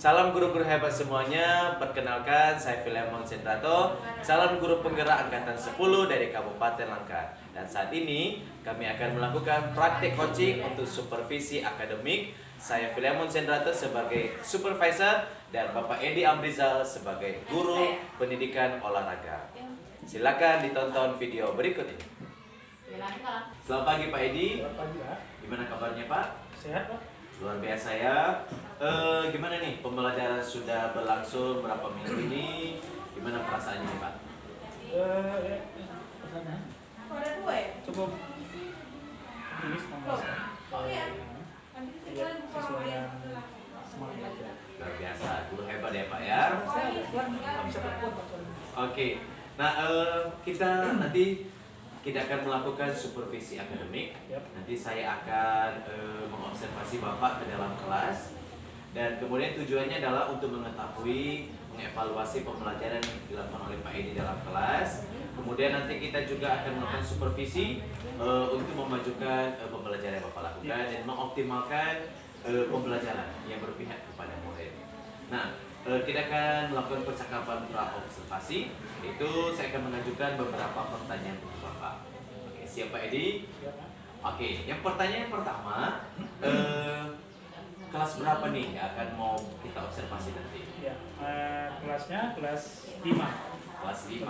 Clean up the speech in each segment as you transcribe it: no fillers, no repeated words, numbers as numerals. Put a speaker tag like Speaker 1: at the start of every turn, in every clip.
Speaker 1: Salam guru-guru hebat semuanya. Perkenalkan, saya Filemon Sentrato, calon guru penggerak angkatan 10 dari Kabupaten Langkat. Dan saat ini kami akan melakukan praktik coaching untuk supervisi akademik. Saya Filemon Sentrato sebagai supervisor dan Bapak Edi Amrizal sebagai guru pendidikan olahraga. Silakan ditonton video berikut ini. Selamat pagi Pak Edi.
Speaker 2: Selamat pagi Pak.
Speaker 1: Gimana kabarnya Pak?
Speaker 2: Sehat Pak?
Speaker 1: Luar biasa ya. Gimana nih pembelajaran sudah berlangsung berapa minggu ini? Gimana perasaannya nih Pak?
Speaker 2: Ya, cukup optimis sesuai yang semangat.
Speaker 1: Luar biasa, guru hebat ya Pak ya. Oke, nah kita nanti akan melakukan supervisi akademik. Nanti saya akan mengobservasi Bapak ke dalam kelas. Dan kemudian tujuannya adalah untuk mengetahui, mengevaluasi pembelajaran yang dilakukan oleh Pak Edi dalam kelas. Kemudian nanti kita juga akan melakukan supervisi untuk memajukan pembelajaran yang Bapak lakukan dan mengoptimalkan pembelajaran yang berpihak kepada murid. Nah, kita akan melakukan percakapan pra-observasi. Itu saya akan mengajukan beberapa pertanyaan untuk Bapak. Oke, siap Pak Edi? Oke, yang pertanyaan pertama, kelas berapa nih yang akan mau kita observasi nanti?
Speaker 2: Ya, kelasnya kelas 5.
Speaker 1: Kelas 5.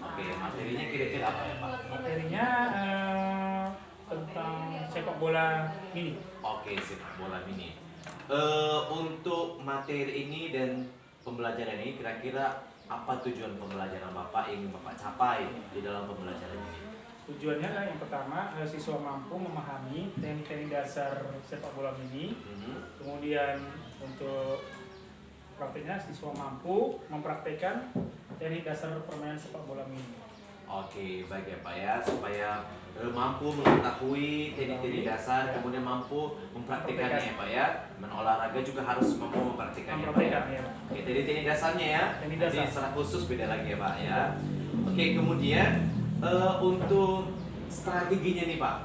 Speaker 1: Oke, materinya kira-kira apa ya Pak?
Speaker 2: Materinya tentang sepak bola mini.
Speaker 1: Oke, sepak bola mini. Untuk materi ini dan pembelajaran ini kira-kira apa tujuan pembelajaran Bapak yang ingin Bapak capai di dalam pembelajaran ini?
Speaker 2: Tujuannya adalah yang pertama, siswa mampu memahami teknik-teknik dasar sepak bola mini. Kemudian untuk praktiknya siswa mampu mempraktikkan teknik dasar permainan sepak bola mini.
Speaker 1: Oke, baik ya Pak ya, supaya mampu mengetahui teknik-teknik dasar, kemudian mampu mempraktikannya ya Pak ya. Olahraga juga harus mampu mempraktikannya Pak ya. Oke, teknik-teknik dasarnya ya. Jadi secara khusus beda lagi ya Pak ya. Oke, kemudian untuk strateginya nih Pak,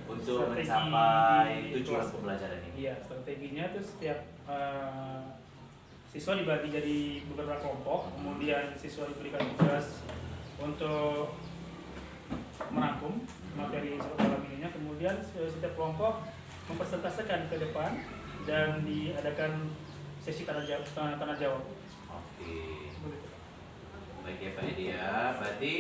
Speaker 1: untuk mencapai tujuan pembelajaran ini.
Speaker 2: Iya, strateginya itu setiap siswa dibagi jadi beberapa kelompok, kemudian siswa diberikan tugas untuk merangkum materi sepak bola mininya, kemudian setiap kelompok mempresentasikan ke depan dan diadakan sesi tanya jawab.
Speaker 1: Oke. Baik ya Pak Edi ya, berarti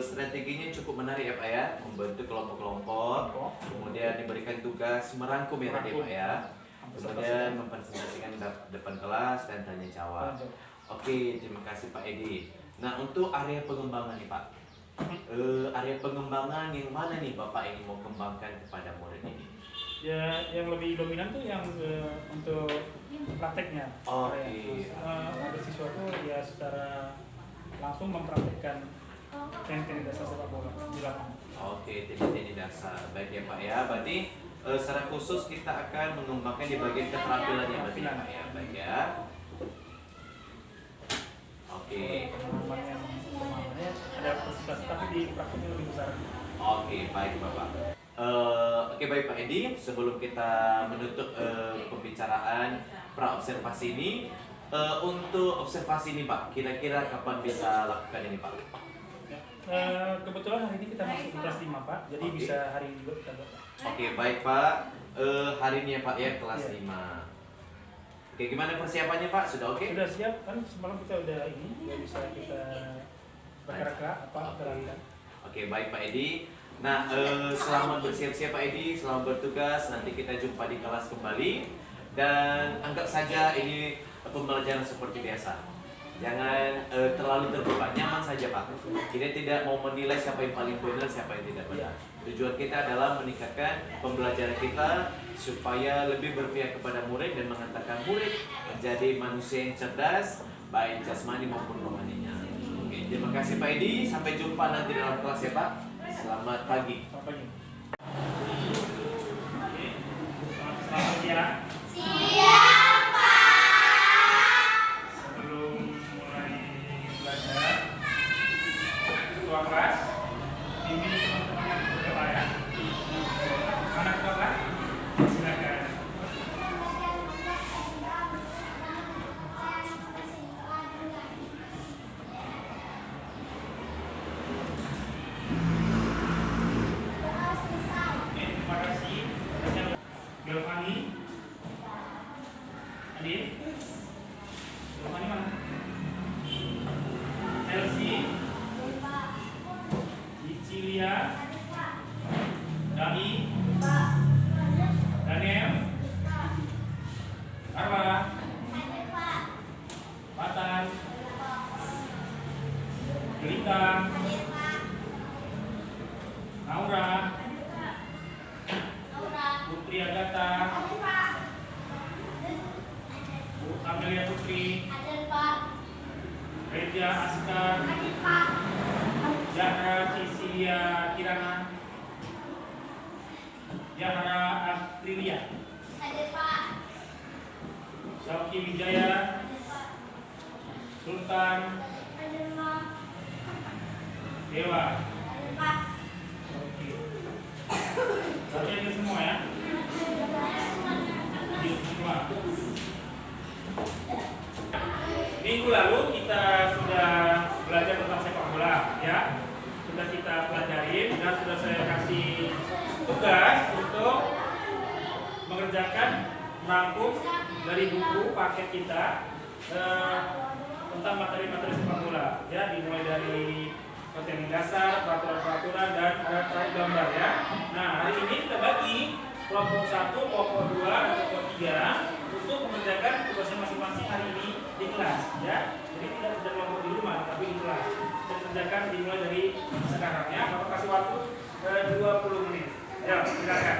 Speaker 1: strateginya cukup menarik ya Pak ya, membentuk kelompok-kelompok, kemudian diberikan tugas merangkum ya tadi Pak ya, kemudian mempresentasikan depan kelas dan tanya jawab. Oke, terima kasih Pak Edi. Nah, untuk area pengembangan nih Pak, area pengembangan yang mana nih Bapak ini mau kembangkan kepada murid ini?
Speaker 2: Ya, yang lebih dominan tuh yang untuk prakteknya.
Speaker 1: Oke.
Speaker 2: Ada siswa tuh ya secara langsung mempraktekkan teknik dasar sepak bola di lapangan.
Speaker 1: Oke, teknik dasar. Baik ya Pak ya. Berarti secara khusus kita akan mengembangkan di bagian keterampilannya berarti ya Pak ya. Baik ya. Oke.
Speaker 2: Pemahamannya ada presentasi tapi di prakteknya lebih besar.
Speaker 1: Oke, baik Bapak. Oke baik Pak Edi, sebelum kita menutup pembicaraan pra-observasi ini, untuk observasi ini Pak, kira-kira kapan bisa lakukan ini Pak?
Speaker 2: Kebetulan hari ini kita masuk di kelas 5 Pak, jadi bisa hari ini juga kita buat.
Speaker 1: Oke, baik Pak, hari ini ya Pak ya, kelas 5. Oke, gimana persiapannya Pak? Sudah oke?
Speaker 2: Sudah siap, kan semalam kita udah bisa kita reka-reka terangkan.
Speaker 1: Oke, baik Pak Edi. Nah, selamat bersiap-siap Pak Edi, selamat bertugas. Nanti kita jumpa di kelas kembali. Dan anggap saja ini pembelajaran seperti biasa. Jangan terlalu terbeban, nyaman saja Pak. Kita tidak mau menilai siapa yang paling benar, siapa yang tidak benar. Tujuan kita adalah meningkatkan pembelajaran kita supaya lebih berpihak kepada murid dan mengantarkan murid menjadi manusia yang cerdas, baik jasmani maupun rohaninya. Oke, terima kasih Pak Edi. Sampai jumpa nanti dalam kelas ya Pak. Selamat pagi.
Speaker 2: Selamat pagi. Selamat pagi ya.
Speaker 3: Siap, Pak.
Speaker 2: Sebelum mulai belajar, ketua kelas, ini teman-teman yang berdoa ya. Mana ketua kelas? Silakan. Adin? Rumahnya mana? Chelsea, Cicilia, Dani, Daniel, Carla, Matan, Gelita, Naura, Putri Agatha, Bu Amelia Putri, Reja Aska, Zahra Cicilia Kirana, Zahra Aprilia, Sauki Wijaya, Sultan, Dewa. Oke. Berarti ini semua ya? Ini semua. Minggu lalu kita sudah belajar tentang sepak bola, ya. Sudah kita pelajarin dan sudah saya kasih tugas untuk mengerjakan merangkum dari buku paket kita tentang materi-materi sepak bola, ya, dimulai dari materi dasar, peraturan-peraturan dan ada gambar, ya. Nah, hari ini kita bagi kelompok 1, kelompok 2, dan kelompok 3 untuk mengerjakan tugasnya masing-masing hari ini di kelas, ya. Jadi tidak kerja kelompok di rumah, tapi di kelas. Kita kerjakan dimulai dari sekarang, ya. Bapak kasih waktu 20 menit. Ya, silakan.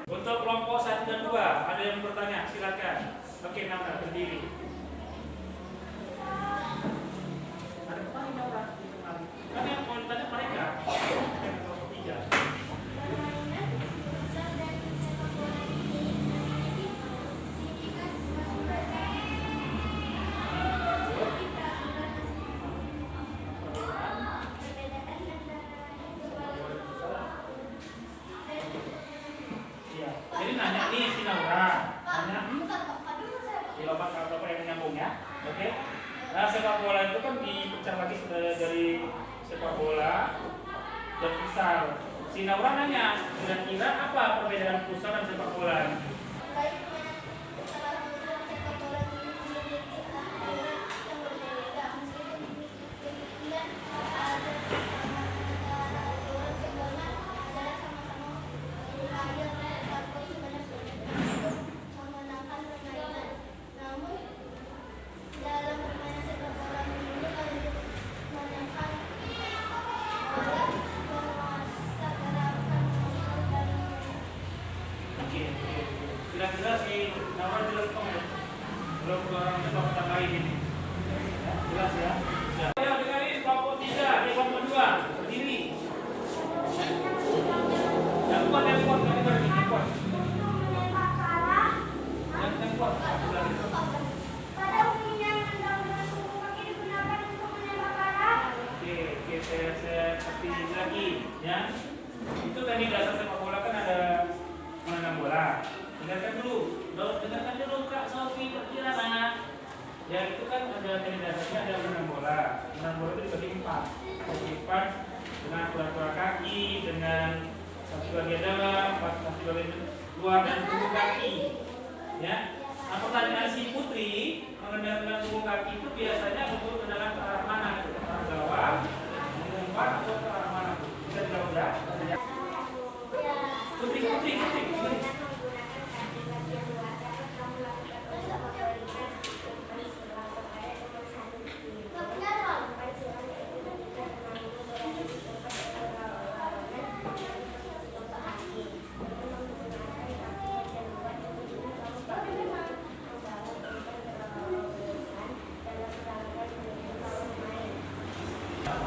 Speaker 2: Untuk kelompok 1 dan 2, ada yang bertanya? Silakan. Oke, Naura, berdiri. Ada kemarin Naura? Kan yang mau ditanya mereka. Yang kelompok 3. Jadi nanya nih si Naura, nanya di bapak yang nyambung, ya, oke? Nah, sepak bola itu kan dipecah lagi dari sepak bola dan futsal. Si Naura nanya, kira-kira apa perbedaan futsal dan sepak bola? Kira-kira si Naura jelas kok ya? Belum orang sepak tambahin ini. Ya, jelas ya? Ya, dengarin kelompok 3, kelompok 2, berdiri. Yang kuat, yang kuat, yang kuat. Kok aku lagi itu.
Speaker 3: Pada umumnya undang-undang hukum kaki digunakan untuk menembak arah.
Speaker 2: Oke, saya pasti lagi ya. Itu tadi dasar sepak bola kan ada menendang bola. Dengarkan dulu, dengarkan dulu Kak Sofi perkiraan. Ya itu kan ada tadi dasarnya ada menendang bola. Menendang bola itu dibagi 4. Dibagi 4 dengan pura-pura kaki, dengan satu bagian dalam, satu bagian luar dan tubuh kaki. Ya. Nah, pertanyaan si Putri mengenai tubuh kaki itu biasanya untuk menendang ke arah mana? Ke arah bawah, mengumpat atau ke arah mana? Bisa dijawab ya? Putri.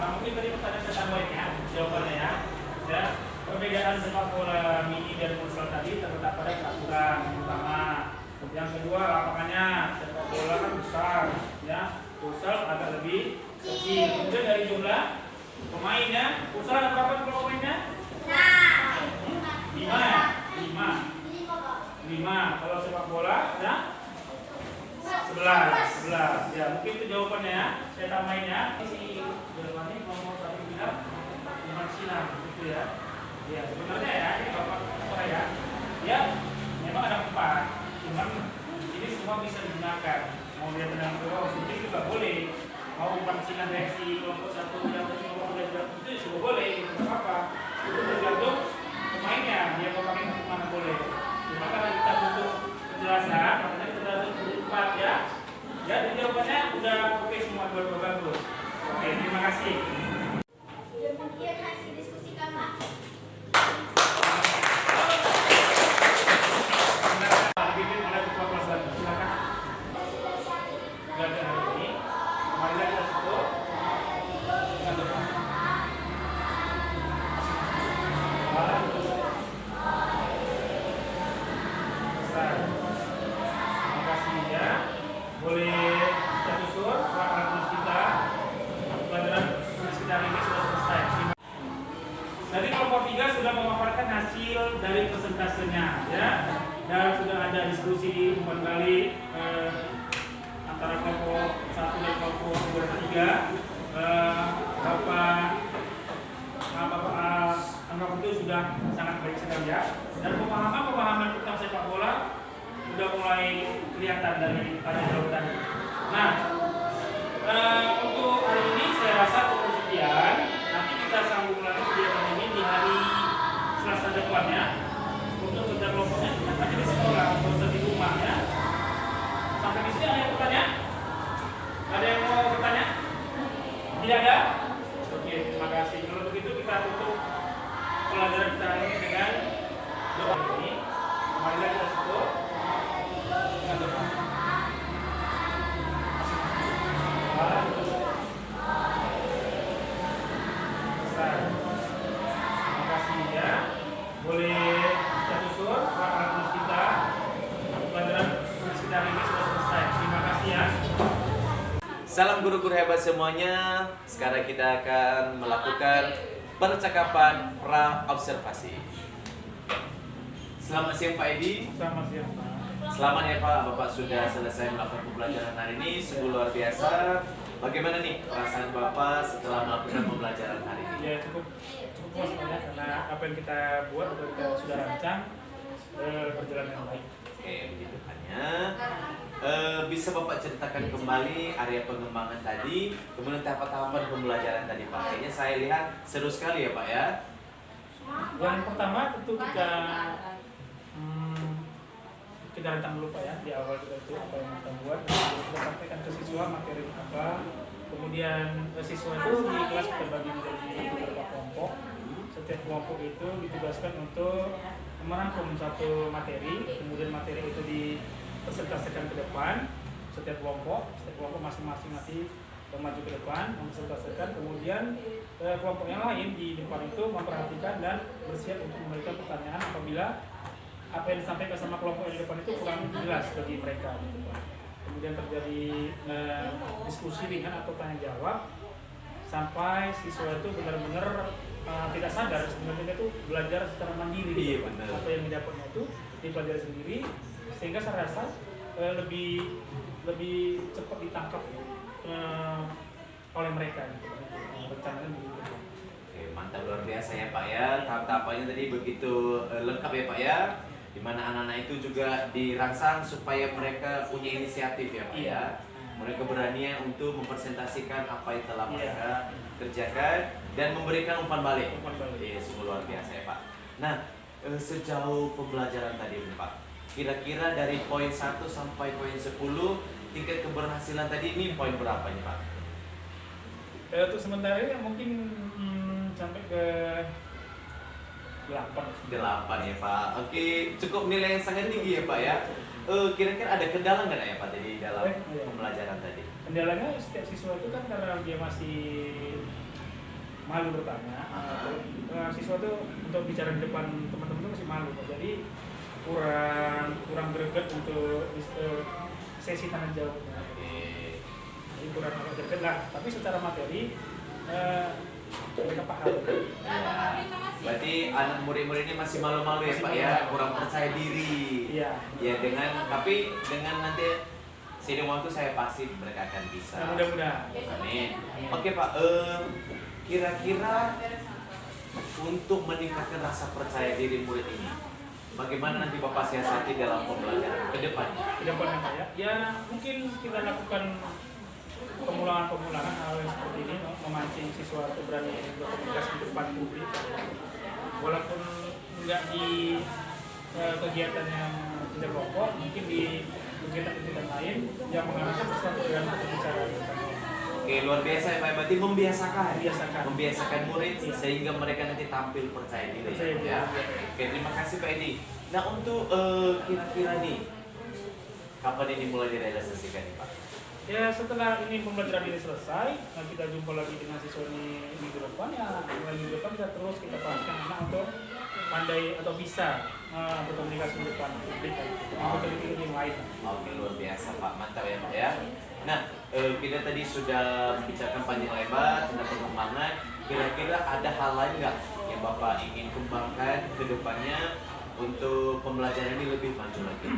Speaker 2: Mungkin tadi pertanyaan tambahannya, jawabannya ya. Ya, perbedaan sepak bola mini dan futsal tadi terletak pada peraturan pertama. Yang kedua lapangannya, sepak bola kan besar, ya. Futsal agak lebih kecil. Kemudian dari jumlah pemainnya, futsal ada berapa jumlah pemainnya? 5 ya? 5. Kalau sepak bola ada 11. Ya, mungkin itu jawabannya ya. Saya tambahin ya. Si jawabannya nomor 1 bilang Iman Sinar gitu ya. Ya, sebenarnya ya ini Bapak saya ya memang ada 4. Cuman ini semua bisa digunakan. Mau dia tenang ke bawah sendiri juga boleh. Mau Iman Sinar reaksi kelompok 1 yang kelompok 2 itu juga boleh. Tidak apa-apa. Itu tergantung pemainnya. Dia mau pakai mana boleh. Cuma karena kita butuh penjelasan, makanya kita harus 4 ya. Ya, jadi jawabannya udah oke semua, dua bagus. Oke, terima kasih.
Speaker 3: Demikian hasil diskusi kami.
Speaker 2: Bikin oleh ketua kelas lagi, silakan. Belajar hari ini. Marilah kita sebut. Terima kasih ya. Boleh kita susun alat tulis kita. Pelajaran tulis kita hari ini sudah selesai. Tadi kelompok 3 sudah memaparkan hasil dari persentasenya ya. Dan sudah ada diskusi kembali antara kelompok 1 dan kelompok 3. Bapak Anggap itu sudah sangat baik sekali ya. Dan pemahaman tentang sepak bola sudah mulai kelihatan dari tanya jawab tadi. Nah, untuk hari ini saya rasa cukup sekian. Nanti kita sambung lagi kegiatan ini di hari Selasa depannya. Untuk kerja kelompoknya nanti di sekolah atau di rumah ya. Sampai di sini ada yang bertanya? Ada yang mau bertanya? Tidak ada? Oke, terima kasih. Kalau begitu kita tutup pelajaran kita hari ini dengan doa ini. Marilah kita sebut dengan doa. Terima kasih ya. Boleh kita susun alat tulis kita. Pelajaran tulis kita hari ini sudah selesai. Terima kasih ya.
Speaker 1: Salam guru-guru hebat semuanya. Sekarang kita akan melakukan percakapan pra-observasi. Selamat siang Pak Edi.
Speaker 2: Selamat siang Pak.
Speaker 1: Selamat ya Pak, Bapak sudah selesai melakukan pembelajaran hari ini. Sungguh luar biasa. Bagaimana nih perasaan Bapak setelah melakukan pembelajaran hari ini?
Speaker 2: Ya cukup puas Pak ya, karena apa yang kita buat, apa yang kita sudah rancang berjalan dengan baik.
Speaker 1: Oke, begitu hanya. Bisa Bapak ceritakan kembali area pengembangan tadi, kemudian tahapan-tahapan pembelajaran tadi Pak. Kayaknya saya lihat seru sekali ya Pak ya.
Speaker 2: Yang pertama tentu kita rentang dulu Pak ya, di awal kita itu apa yang kita buat, kita sampaikan ke siswa materi apa, kemudian siswa itu di kelas kita bagi menjadi beberapa kelompok. Setiap kelompok itu ditugaskan untuk merangkum satu materi, kemudian materi itu dipresentasikan ke depan. Setiap kelompok masing-masing nanti maju ke depan, mempresentasikan, kemudian kelompok yang lain di depan itu memperhatikan dan bersiap untuk memberikan pertanyaan apabila apa yang disampaikan sama kelompok yang di depan itu kurang jelas bagi mereka gitu Pak. Kemudian terjadi diskusi ringan atau tanya jawab sampai siswa itu benar-benar tidak sadar sebenarnya itu belajar secara mandiri.
Speaker 1: Iya,
Speaker 2: gitu, Pak.
Speaker 1: benar.
Speaker 2: Apa yang didapatnya itu dipelajari sendiri, sehingga saya rasa lebih cepat ditangkap oleh mereka gitu Pak. Rencananya begitu Pak.
Speaker 1: Oke, mantap, luar biasa ya Pak ya. Tahap-tahapannya tadi begitu lengkap ya Pak ya. Dimana anak-anak itu juga dirangsang supaya mereka punya inisiatif ya Pak ya. Mereka beranian untuk mempresentasikan apa yang telah mereka kerjakan dan memberikan umpan balik. Iya, sungguh luar biasa ya Pak. Nah, sejauh pembelajaran tadi Pak, kira-kira dari poin 1 sampai poin 10 tingkat keberhasilan tadi ini poin berapa nih Pak?
Speaker 2: Untuk sementara ini mungkin sampai ke 8.
Speaker 1: 8 ya Pak. Oke, cukup nilai yang sangat tinggi ya Pak ya. Kira-kira ada kendala nggak ya Pak tadi dalam pembelajaran tadi?
Speaker 2: Kendalanya setiap siswa itu kan karena dia masih malu bertanya, siswa itu untuk bicara di depan teman-teman itu masih malu, jadi kurang greget untuk sesi tanya jawabnya. Jadi kurang greget lah. Tapi secara materi mereka paham.
Speaker 1: Berarti anak murid-murid ini masih malu-malu ya Pak ya, kurang percaya diri.
Speaker 2: Iya.
Speaker 1: Ya tapi dengan nanti seiring waktu saya pasti mereka akan bisa.
Speaker 2: Nah, mudah-mudahan.
Speaker 1: Amin. Oke Pak, kira-kira untuk meningkatkan rasa percaya diri murid ini, bagaimana nanti Bapak siasati dalam pembelajaran ke depannya?
Speaker 2: Kedepannya Pak ya, ya mungkin kita lakukan pemulangan hal yang seperti ini, memancing siswa untuk berani berkomunikasi di depan publik, walaupun nggak di kegiatan yang tidak kelompok, mungkin di kegiatan-kegiatan lain yang mengharuskan sesuatu dengan berbicara.
Speaker 1: Oke, luar biasa ya Pak, berarti
Speaker 2: Membiasakan.
Speaker 1: membiasakan murid sehingga mereka nanti tampil percaya diri ya. Oke, terima kasih Pak Edi. Nah, untuk kira-kira nih kapan ini mulai direalisasikan nih Pak?
Speaker 2: Ya setelah ini pembelajaran ini selesai, nah kita jumpa lagi dengan siswa ini minggu depan ya. Minggu depan kita terus pastikan anak untuk pandai atau bisa berkomunikasi di depan publik, untuk yang lain.
Speaker 1: Oke, luar biasa Pak, mantap ya Pak ya. Nah, kita tadi sudah membicarakan panjang lebar tentang pengembangan. Kira-kira ada hal lain nggak yang Bapak ingin kembangkan ke depannya untuk pembelajaran ini lebih maju lagi?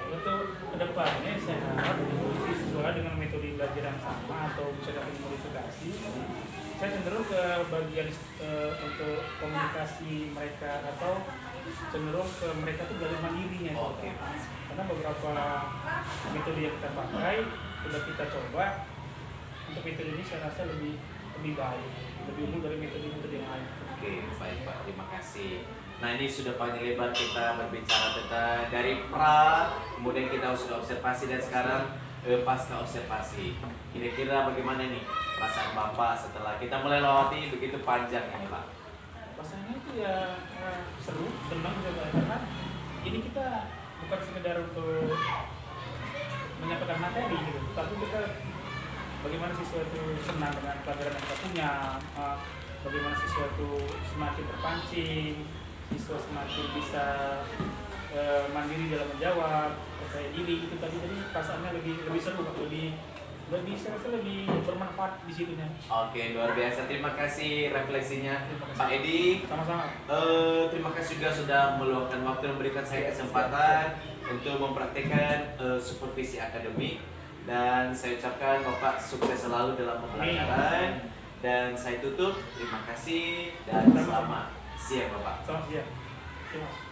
Speaker 2: Untuk kedepannya saya harap siswa dengan metode belajar yang sama atau bisa dapat modifikasi, saya cenderung ke bagian untuk komunikasi mereka atau cenderung ke mereka tuh belajar mandirinya.
Speaker 1: Oke.
Speaker 2: Karena beberapa metode yang kita pakai sudah kita coba, untuk metode ini saya rasa lebih baik, lebih unggul dari metode-metode yang lain.
Speaker 1: Oke, baik Pak, terima kasih. Nah, ini sudah panjang lebar kita berbicara tentang dari pra, kemudian kita sudah observasi dan sekarang pasca observasi. Kira-kira bagaimana nih perasaan Bapak setelah kita melewati begitu panjang ini Pak?
Speaker 2: Rasanya itu ya seru, senang juga karena ini kita bukan sekedar untuk menyampaikan materi gitu, tapi kita bagaimana siswa itu senang dengan pelajaran yang kita punya, bagaimana siswa itu semakin terpancing, siswa semakin bisa mandiri dalam menjawab, percaya diri itu tadi, jadi perasaannya lebih seru, saya rasa lebih bermanfaat di situnya.
Speaker 1: Oke, luar biasa. Terima kasih refleksinya Pak Edi.
Speaker 2: Sama-sama.
Speaker 1: Terima kasih juga sudah meluangkan waktu dan memberikan saya kesempatan untuk mempraktikkan supervisi akademik, dan saya ucapkan Bapak sukses selalu dalam pembelajaran, dan saya tutup. Terima kasih dan selamat siang Bapak.
Speaker 2: Selamat siang. Terima kasih.